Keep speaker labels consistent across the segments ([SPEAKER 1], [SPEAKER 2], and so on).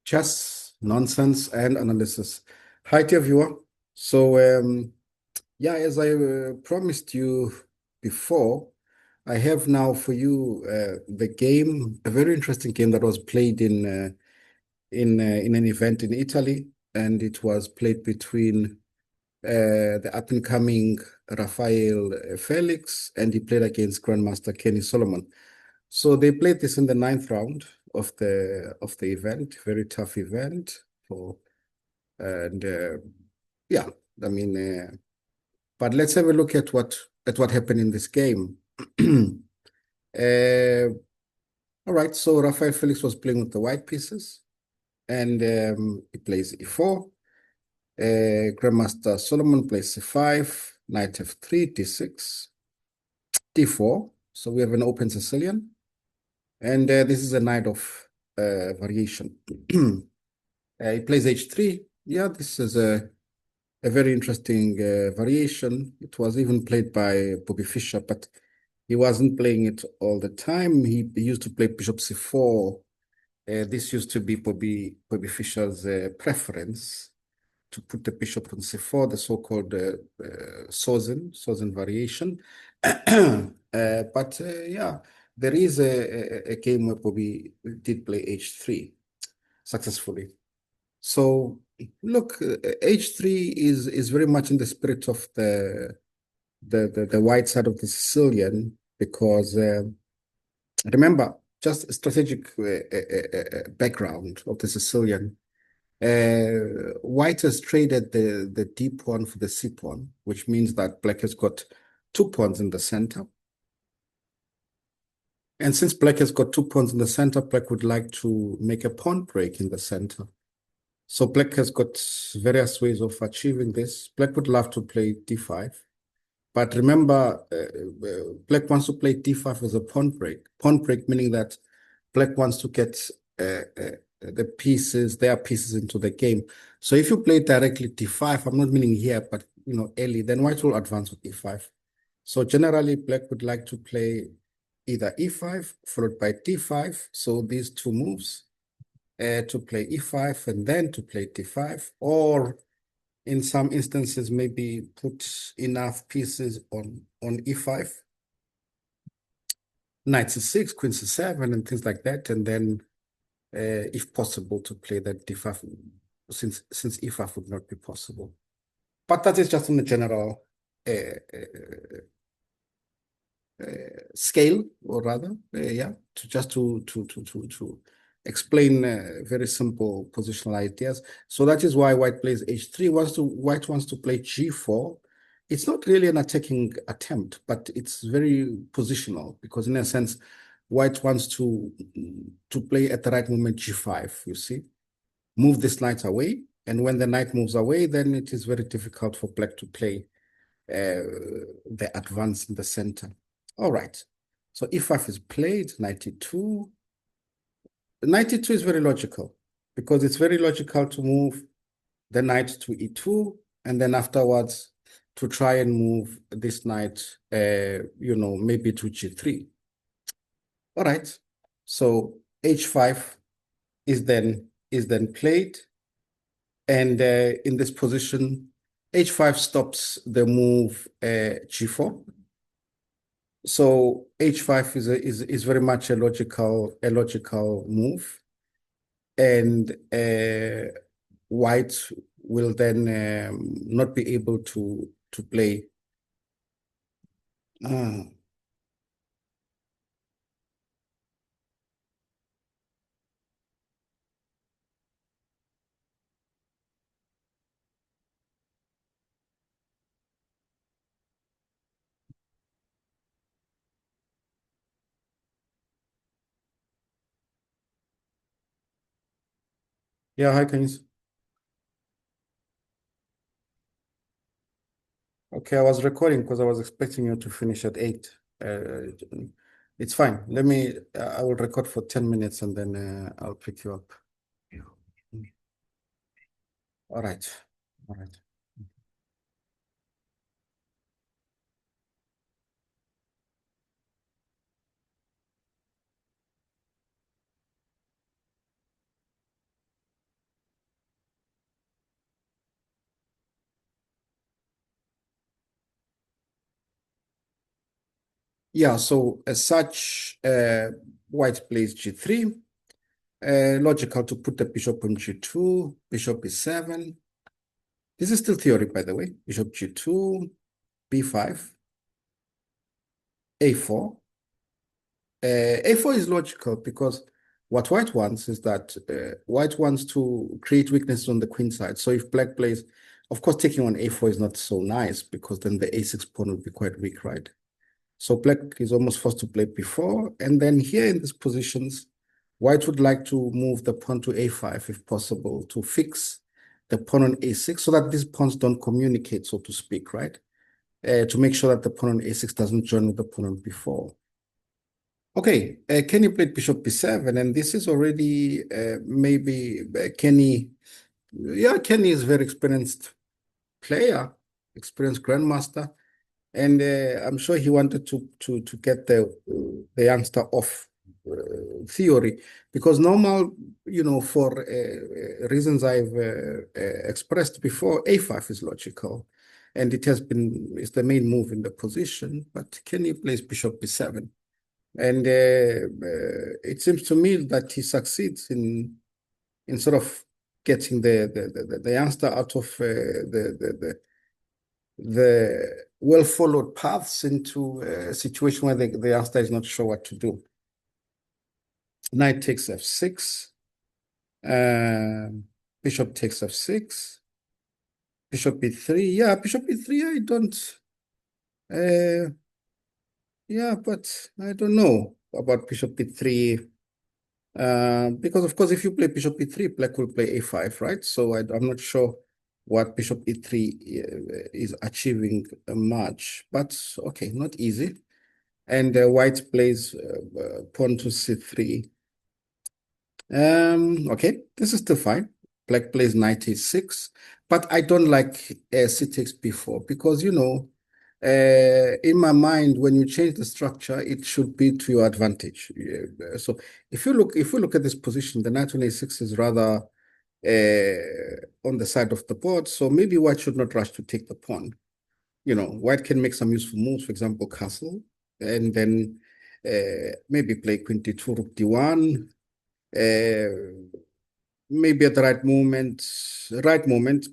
[SPEAKER 1] Chess, nonsense, and analysis. Hi, dear viewer. So, yeah, as I promised you before, I have now for you the game, a very interesting game that was played in an event in Italy, and it was played between the up-and-coming Raphael Felix, and he played against Grandmaster Kenny Solomon. So they played this in the ninth round of the event, very tough event for and yeah, I mean, but let's have a look at what happened in this game. uh, all right, so Raphael Felix was playing with the white pieces, and he plays e4. Grandmaster Solomon plays c5, knight f3, d6, d4. So we have an open Sicilian, and this is a knight of variation. He plays h3. Yeah, this is a very interesting variation. It was even played by Bobby Fischer, but he wasn't playing it all the time. He used to play bishop c4. This used to be Bobby Fischer's preference to put the bishop on c4, the so-called Sozin variation. But yeah, there is a game where Bobby did play h3 successfully. So look, H3 is very much in the spirit of the white side of the Sicilian because remember, just strategic background of the Sicilian. White has traded the D pawn for the C pawn, which means that black has got two pawns in the center. And since black has got two pawns in the center, black would like to make a pawn break in the center. So black has got various ways of achieving this. Black would love to play d5, but remember, black wants to play d5 as a pawn break. Pawn break meaning that black wants to get the pieces, their pieces into the game. So if you play directly d5, I'm not meaning here, but early, then white will advance with e5. So generally, black would like to play either e5 followed by d5. So these two moves to play e5 and then to play d5, or in some instances, maybe put enough pieces on e5, knight c6, queen c7, and things like that, and then, if possible, to play that d5, since e5 would not be possible. But that is just on the general uh, uh, scale, or rather, yeah, to explain very simple positional ideas. So that is why white plays h3. White wants to play g4. It's not really an attacking attempt, but it's very positional because, in a sense, white wants to play at the right moment g5. You see, move this knight away, and when the knight moves away, then it is very difficult for black to play the advance in the center. All right. So e5 is played, 92. 92 is very logical because it's very logical to move the knight to e2 and then afterwards to try and move this knight, maybe to g3. All right. So h5 is then played, and in this position, h5 stops the move g4. So h5 is very much a logical move, and white will then not be able to play. Ah, yeah, hi, can you? Okay, I was recording because I was expecting you to finish at 8. Uh, it's fine. I will record for 10 minutes and then I'll pick you up. Yeah. All right. All right. Yeah, so as such, white plays g3. Logical to put the bishop on g2, bishop e7. This is still theory, by the way. Bishop g2, b5, a4. A4 is logical because what white wants is that white wants to create weakness on the queen side. So if black plays, of course, taking on a4 is not so nice because then the a6 pawn would be quite weak, right? So black is almost forced to play b4. And then here in these positions, white would like to move the pawn to a5 if possible to fix the pawn on a6 so that these pawns don't communicate, so to speak, right? To make sure that the pawn on a6 doesn't join with the pawn on b4. Okay, Kenny played bishop b7, and this is already maybe Kenny. Yeah, Kenny is a very experienced player, experienced grandmaster, and I'm sure he wanted to get the youngster off theory because normal, for reasons I've expressed before, a5 is logical, and it's the main move in the position. But Kenny plays bishop b7. And it seems to me that he succeeds in sort of getting the youngster out of the well-followed paths into a situation where the youngster is not sure what to do. Knight takes f6. Bishop takes f6. Bishop b3. Yeah, bishop b3, I don't... yeah, but I don't know about bishop b3. Because of course, if you play bishop e3, black will play a5, right? So I'm not sure what bishop e3 is achieving much, but okay, not easy. And white plays pawn to c3. Okay, this is still fine. Black plays knight a6, but I don't like c takes b4 because in my mind, when you change the structure, it should be to your advantage. So if we look at this position, the knight on a6 is rather on the side of the board. So maybe white should not rush to take the pawn. White can make some useful moves, for example, castle, and then maybe play queen d2, rook d1. Maybe at the right moment,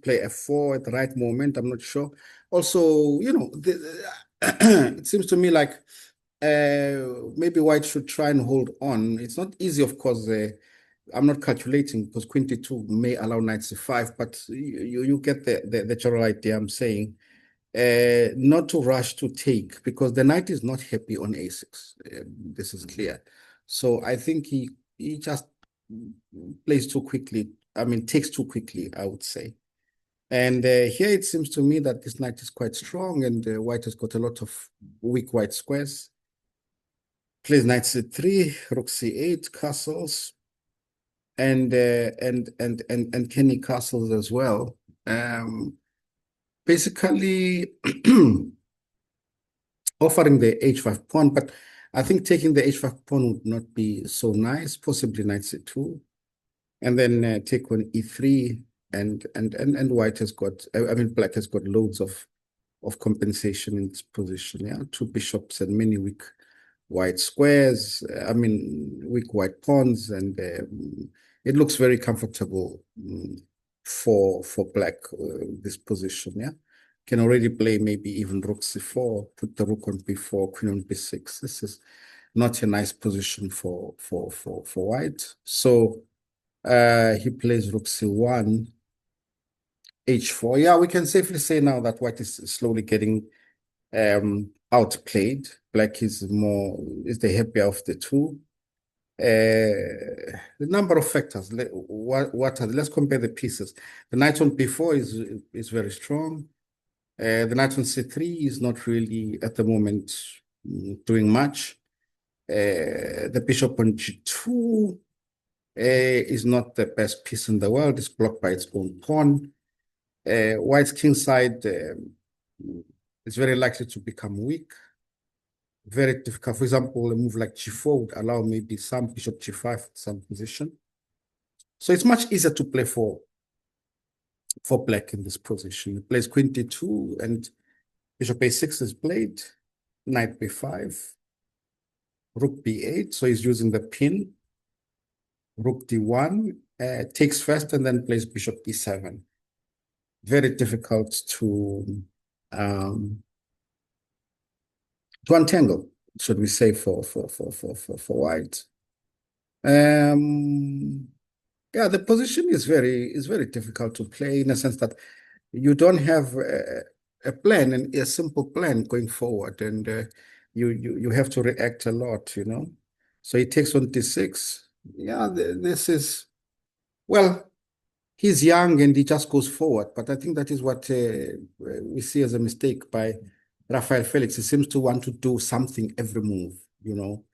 [SPEAKER 1] play f4 at the right moment. I'm not sure. Also, it seems to me like maybe white should try and hold on. It's not easy, of course. I'm not calculating because queen d2 may allow knight c5, but you get the general idea I'm saying. Not to rush to take because the knight is not happy on a6. This is clear. So I think he just plays too quickly. I mean, takes too quickly, I would say. And here it seems to me that this knight is quite strong, and white has got a lot of weak white squares. Plays knight c3, rook c8, castles, and Kenny castles as well. Basically offering the h5 pawn, but I think taking the h5 pawn would not be so nice. Possibly knight c2, and then take on e3, and white has got, I mean, black has got loads of compensation in this position. Yeah, two bishops and many weak white squares. I mean, weak white pawns, and it looks very comfortable for black this position. Yeah, can already play maybe even rook c4, put the rook on b4, queen on b6. This is not a nice position for white. So he plays rook c1, h4. Yeah, we can safely say now that white is slowly getting outplayed. Black is the happier of the two. The number of factors. Let's compare the pieces. The knight on b4 is very strong. The knight on c3 is not really at the moment doing much. The bishop on g2 is not the best piece in the world. It's blocked by its own pawn. White's king side is very likely to become weak. Very difficult. For example, a move like g4 would allow maybe some bishop g5 some position. So it's much easier to play for black in this position. He plays queen d2 and bishop a6 is played, knight b5. rook b8. So he's using the pin. Rook d1, takes first and then plays bishop b7. Very difficult um, to untangle, should we say, for white. Yeah, the position is very difficult to play in a sense that you don't have a plan and a simple plan going forward, and you have to react a lot, you know. So he takes on d6. Yeah, this is, well, he's young and he just goes forward. But I think that is what we see as a mistake by Raphael Felix. He seems to want to do something every move, you know.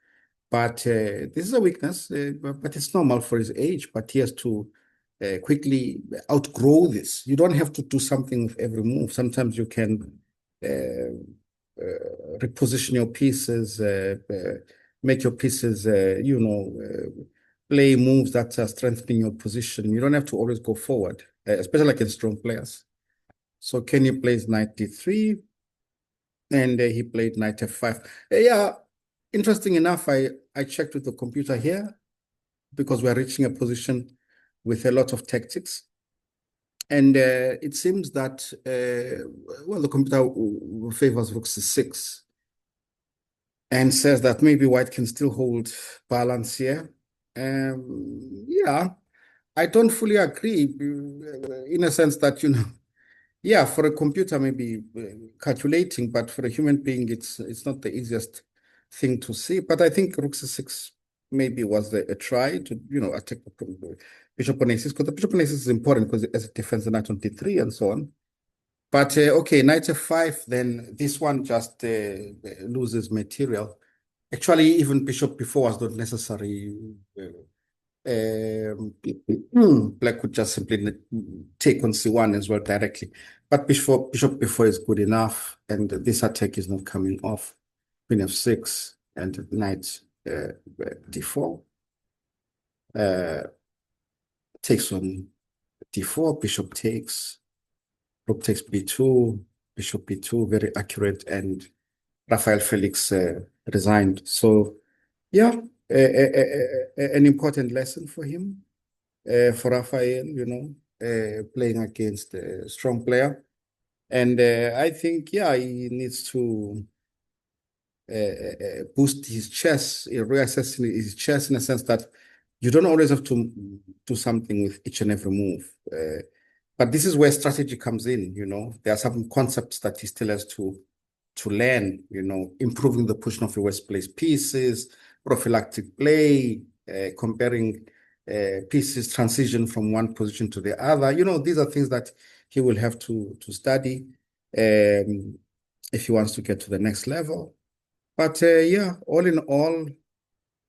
[SPEAKER 1] But this is a weakness, but it's normal for his age. But he has to quickly outgrow this. You don't have to do something with every move. Sometimes you can reposition your pieces, make your pieces, play moves that are strengthening your position. You don't have to always go forward, especially like in strong players. So Kenny plays knight d3, and he played knight f5. Yeah, interesting enough, I checked with the computer here because we're reaching a position with a lot of tactics. And it seems that, well, the computer favors rook c6 and says that maybe white can still hold balance here. Yeah, I don't fully agree in a sense that, yeah, for a computer, maybe calculating, but for a human being, it's not the easiest thing to see. But I think rook c6 maybe was a try to, attack the bishop on a6, because the bishop on a6 is important because as it defends the knight on d3 and so on. But okay, knight f5, then this one just loses material. Actually, even bishop before was not necessary. Black could just simply take on c1 as well directly. But bishop before is good enough, and this attack is not coming off. Queen f6 and knight d4. Takes on d4, bishop takes, rook takes b2, bishop b2, very accurate, and Raphael Felix resigned. So, yeah, an important lesson for him, for Raphael, playing against a strong player. And I think, yeah, he needs to boost his chess, reassess his chess in a sense that you don't always have to do something with each and every move. But this is where strategy comes in, There are some concepts that he still has to learn, improving the position of your West place pieces, prophylactic play, comparing pieces, transition from one position to the other. These are things that he will have to study if he wants to get to the next level. But yeah, all in all,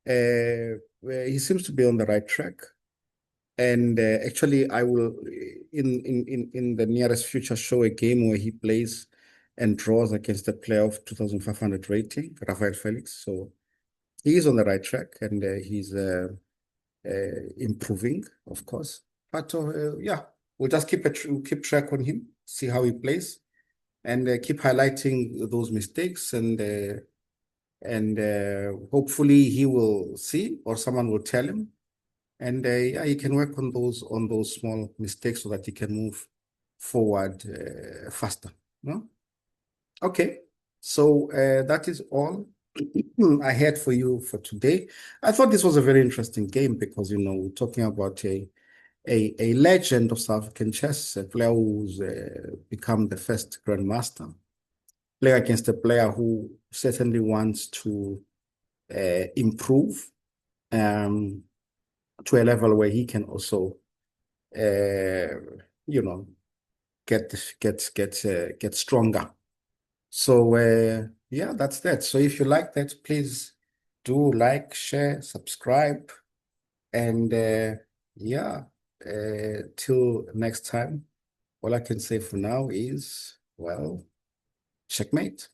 [SPEAKER 1] he seems to be on the right track. And actually, I will, in the nearest future, show a game where he plays and draws against a player of 2,500 rating, Raphael Felix. So he is on the right track, and he's improving, of course. But yeah, we'll just keep track on him, see how he plays, and keep highlighting those mistakes, and hopefully he will see, or someone will tell him, and yeah, he can work on those small mistakes so that he can move forward faster. No? Okay, so that is all I had for you for today. I thought this was a very interesting game because we're talking about a legend of South African chess, a player who's become the first grandmaster, play against a player who certainly wants to improve to a level where he can also, you know, get stronger. So yeah, that's that. So if you like that, please do like, share, subscribe, and yeah, till next time, all I can say for now is, well, checkmate.